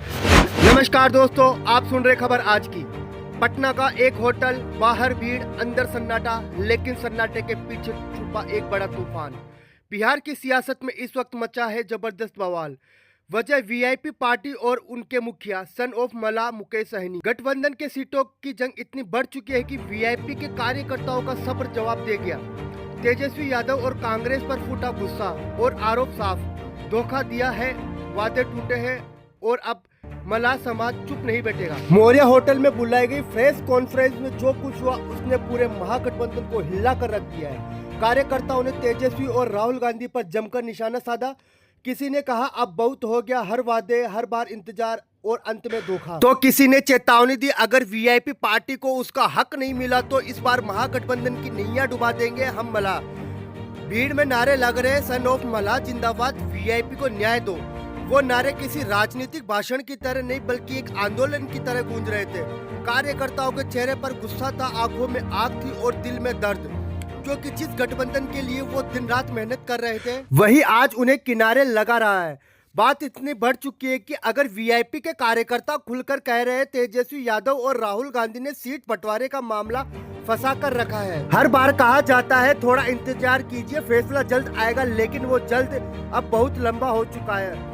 नमस्कार दोस्तों, आप सुन रहे खबर आज की। पटना का एक होटल, बाहर भीड़, अंदर सन्नाटा, लेकिन सन्नाटे के पीछे छुपा एक बड़ा तूफान। बिहार की सियासत में इस वक्त मचा है जबरदस्त बवाल। वजह वीआईपी पार्टी और उनके मुखिया सन ऑफ मला मुकेश सहनी। गठबंधन के सीटों की जंग इतनी बढ़ चुकी है कि वीआईपी के कार्यकर्ताओं का सब्र जवाब दे गया। तेजस्वी यादव और कांग्रेस पर फूटा गुस्सा और आरोप साफ, धोखा दिया है, वादे टूटे हैं और अब मला समाज चुप नहीं बैठेगा। मौर्य होटल में बुलाई गई प्रेस कॉन्फ्रेंस में जो कुछ हुआ उसने पूरे महागठबंधन को हिला कर रख दिया है। कार्यकर्ताओं ने तेजस्वी और राहुल गांधी पर जमकर निशाना साधा। किसी ने कहा अब बहुत हो गया, हर वादे, हर बार इंतजार और अंत में धोखा। तो किसी ने चेतावनी दी, अगर वीआईपी पार्टी को उसका हक नहीं मिला तो इस बार महागठबंधन की नैया डुबा देंगे हम मला। भीड़ में नारे लग रहे, सन ऑफ मला जिंदाबाद, वीआईपी को न्याय दो। वो नारे किसी राजनीतिक भाषण की तरह नहीं बल्कि एक आंदोलन की तरह गूंज रहे थे। कार्यकर्ताओं के चेहरे पर गुस्सा था, आंखों में आग थी और दिल में दर्द, क्योंकि जिस गठबंधन के लिए वो दिन रात मेहनत कर रहे थे वही आज उन्हें किनारे लगा रहा है। बात इतनी बढ़ चुकी है कि अगर वीआईपी के कार्यकर्ता खुलकर कह रहे हैं तेजस्वी यादव और राहुल गांधी ने सीट बंटवारे का मामला फंसा कर रखा है। हर बार कहा जाता है थोड़ा इंतजार कीजिए, फैसला जल्द आएगा, लेकिन वो जल्द अब बहुत लंबा हो चुका है।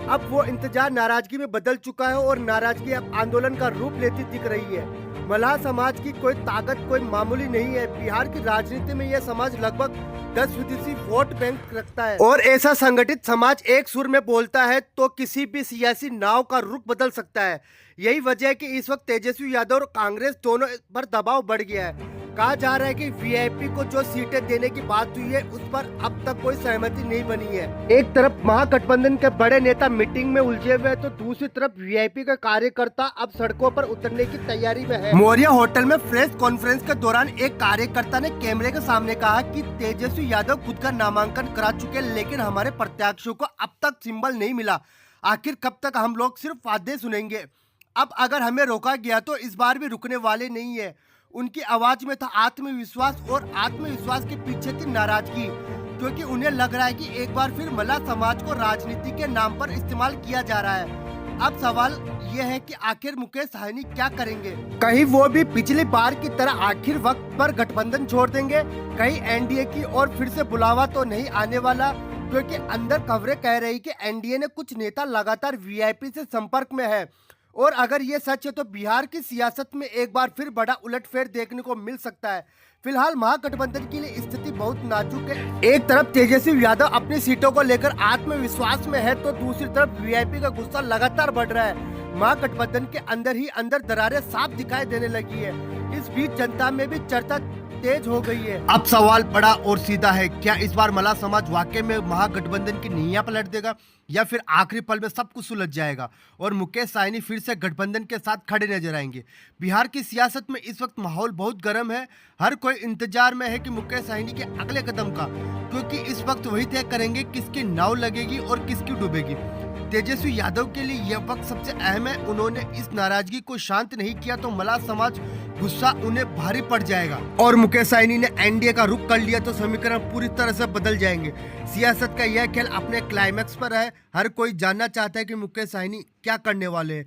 अब वो इंतजार नाराजगी में बदल चुका है और नाराजगी अब आंदोलन का रूप लेती दिख रही है। मल्लाह समाज की कोई ताकत कोई मामूली नहीं है। बिहार की राजनीति में यह समाज लगभग 10% वोट बैंक रखता है और ऐसा संगठित समाज एक सुर में बोलता है तो किसी भी सियासी नाव का रुख बदल सकता है। यही वजह है कि इस वक्त तेजस्वी यादव और कांग्रेस दोनों पर दबाव बढ़ गया है। कहा जा रहा है कि वीआईपी को जो सीटें देने की बात हुई है उस पर अब तक कोई सहमति नहीं बनी है। एक तरफ महागठबंधन के बड़े नेता मीटिंग में उलझे हुए तो दूसरी तरफ वीआईपी का कार्यकर्ता अब सड़कों पर उतरने की तैयारी में है। मौर्य होटल में प्रेस कॉन्फ्रेंस के दौरान एक कार्यकर्ता ने कैमरे के सामने कहा कि तेजस्वी यादव खुद का नामांकन करा चुके, लेकिन हमारे प्रत्याशियों को अब तक सिंबल नहीं मिला। आखिर कब तक हम लोग सिर्फ वादे सुनेंगे? अब अगर हमें रोका गया तो इस बार भी रुकने वाले नहीं है। उनकी आवाज में था आत्मविश्वास और आत्मविश्वास के पीछे थी नाराजगी, क्योंकि उन्हें लग रहा है कि एक बार फिर मला समाज को राजनीति के नाम पर इस्तेमाल किया जा रहा है। अब सवाल यह है कि आखिर मुकेश सहनी क्या करेंगे? कहीं वो भी पिछली बार की तरह आखिर वक्त पर गठबंधन छोड़ देंगे? कहीं एनडीए की और फिर से बुलावा तो नहीं आने वाला? क्योंकि अंदर खबरें कह रही कि एनडीए ने कुछ नेता लगातार वीआईपी से संपर्क में है और अगर ये सच है तो बिहार की सियासत में एक बार फिर बड़ा उलटफेर देखने को मिल सकता है। फिलहाल महागठबंधन के लिए स्थिति बहुत नाजुक है। एक तरफ तेजस्वी यादव अपनी सीटों को लेकर आत्मविश्वास में है तो दूसरी तरफ वीआईपी का गुस्सा लगातार बढ़ रहा है। महागठबंधन के अंदर ही अंदर दरारें साफ दिखाई देने लगी है। इस बीच जनता में भी चर्चा तेज हो गई है। अब सवाल बड़ा और सीधा है, क्या इस बार मला समाज वाकई में महागठबंधन की नैया पलट देगा या फिर आखिरी पल में सब कुछ सुलझ जाएगा और मुकेश सहनी फिर से गठबंधन के साथ खड़े नजर आएंगे? बिहार की सियासत में इस वक्त माहौल बहुत गर्म है। हर कोई इंतजार में है कि मुकेश सहनी के अगले कदम का, क्योंकि इस वक्त वही तय करेंगे किसकी नाव लगेगी और किसकी डूबेगी। तेजस्वी यादव के लिए यह वक्त सबसे अहम है। उन्होंने इस नाराजगी को शांत नहीं किया तो मला समाज गुस्सा उन्हें भारी पड़ जाएगा और मुकेश सहनी ने एनडीए का रुख कर लिया तो समीकरण पूरी तरह से बदल जाएंगे। सियासत का यह खेल अपने क्लाइमैक्स पर है। हर कोई जानना चाहता है कि मुकेश सहनी क्या करने वाले हैं।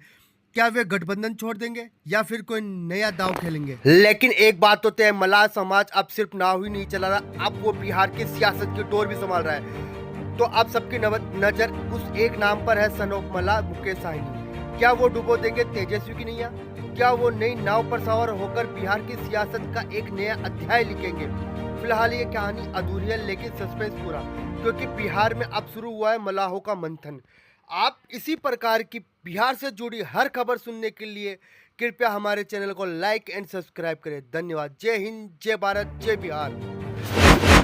क्या वे गठबंधन छोड़ देंगे या फिर कोई नया दांव खेलेंगे? लेकिन एक बात तो तय है, मला समाज अब सिर्फ नाव ही नहीं चला रहा, अब वो बिहार की सियासत की डोर भी संभाल रहा है। तो अब सबकी नजर उस एक नाम पर है, सन ऑफ मला मुकेश सहनी। क्या वो डुबो देंगे तेजस्वी की नैया? क्या वो नई नाव पर सवार होकर बिहार की सियासत का एक नया अध्याय लिखेंगे? फिलहाल ये कहानी अधूरी है लेकिन सस्पेंस पूरा, क्योंकि बिहार में अब शुरू हुआ है मलाहों का मंथन। आप इसी प्रकार की बिहार से जुड़ी हर खबर सुनने के लिए कृपया हमारे चैनल को लाइक एंड सब्सक्राइब करें। धन्यवाद। जय हिंद, जय भारत, जय बिहार।